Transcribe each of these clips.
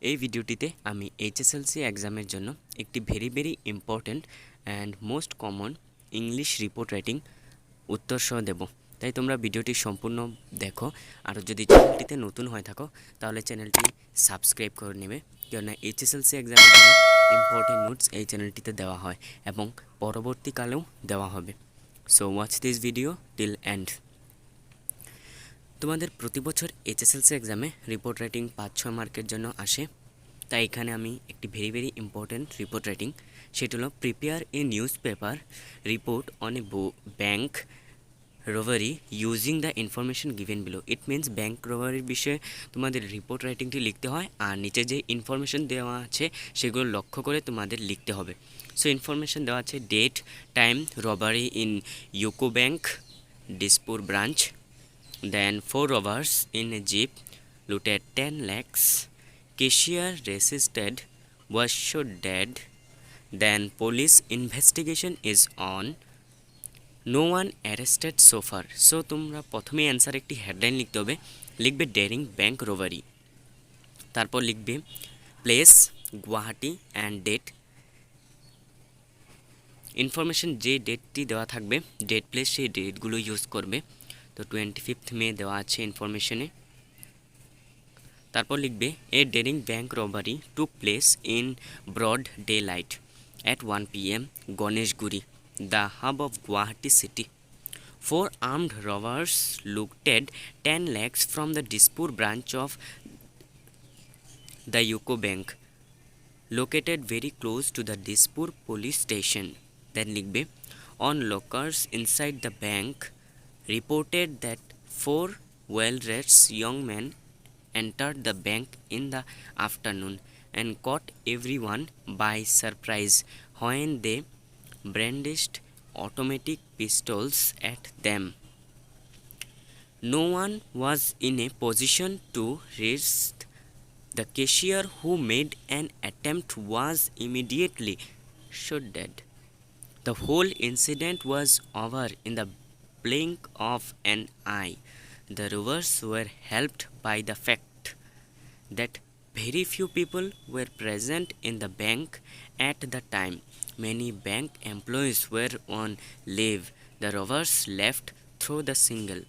এই ভিডিওটিতে আমি এইচএসএলসি এক্সামের জন্য একটি very important and most common English report writing উত্তর সহ দেব। তাই তোমরা ভিডিওটি সম্পূর্ণ দেখো। আর যদি চ্যানেলটিতে নতুন হয়ে থাকো তাহলে চ্যানেলটি সাবস্ক্রাইব করে নেবে, কেননা এইচএসএলসি এক্সামের জন্য ইম্পর্টেন্ট নোটস এই চ্যানেলটিতে দেওয়া হয় এবং পরবর্তীকালেও দেওয়া হবে। So watch this video till and. তোমাদের প্রতি বছর এইচএসএলসি এক্সামে রিপোর্ট রাইটিং 5-6 মার্কের জন্য আসে। তাই এখানে আমি একটি ভেরি ইম্পর্ট্যান্ট রিপোর্ট রাইটিং, সেটা হলো prepare a news paper report on a bank robbery using the information given below. It means bank রবারির বিষয়ে তোমাদের রিপোর্ট রাইটিংটি লিখতে হয়, আর নিচে যে ইনফরমেশন দেওয়া আছে সেগুলো লক্ষ্য করে তোমাদের লিখতে হবে। সো ইনফরমেশন দেওয়া আছে date, time, robbery in UCO bank Dispur branch, then 4 robbers in a jeep looted 10 lakhs, cashier resisted, was shot dead, then police investigation is on, no one arrested so far. So তোমরা প্রথমে answer একটি headline লিখতে হবে, লিখবে during bank robbery, তারপর লিখবে place Guwahati and date. Information যে ডেটটি দেওয়া থাকবে, ডেট প্লেস সেই ডেটগুলো ইউজ করবে। তো 25 মে দেওয়া আছে ইনফরমেশনে। তারপর লিখবে a daring bank robbery took place in broad daylight at 1 PM Ganeshguri, the hub of Guwahati city. 4 armed robbers looted 10 lakhs from the Dispur branch of the UCO Bank, located very close to the Dispur police station. Then লিখবে on lockers inside the bank reported that 4 well-dressed young men entered the bank in the afternoon and caught everyone by surprise when they brandished automatic pistols at them. No one was in a position to resist. The cashier who made an attempt was immediately shot dead. The whole incident was over in the blink of an eye. The robbers were helped by the fact that very few people were present in the bank at the time. Many bank employees were on leave. The robbers left through the single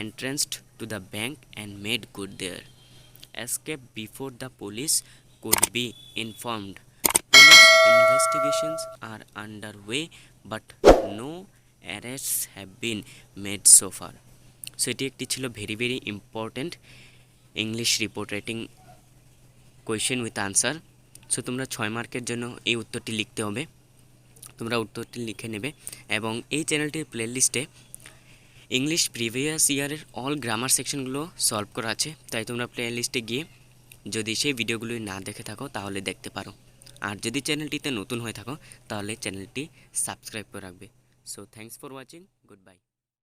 entrance to the bank and made good their escape before the police could be informed. Police investigations are underway, but no arrests have been made so far. So এটি একটি ছিল very important English report writing question with answer. So তোমরা 6 মার্কের জন্য এই উত্তরটি লিখতে হবে, তোমরা উত্তরটি লিখে নেবে। এবং এই চ্যানেলটির প্লেলিস্টে ইংলিশ প্রিভিয়াস ইয়ারের অল গ্রামার সেকশনগুলো সলভ করা আছে, তাই তোমরা প্লেলিস্টে গিয়ে যদি সেই ভিডিওগুলো না দেখে থাকো তাহলে দেখতে পারো। আর যদি চ্যানেলটিতে নতুন হয়ে থাকো তাহলে চ্যানেলটি সাবস্ক্রাইব করে রাখবে। So thanks for watching, good bye.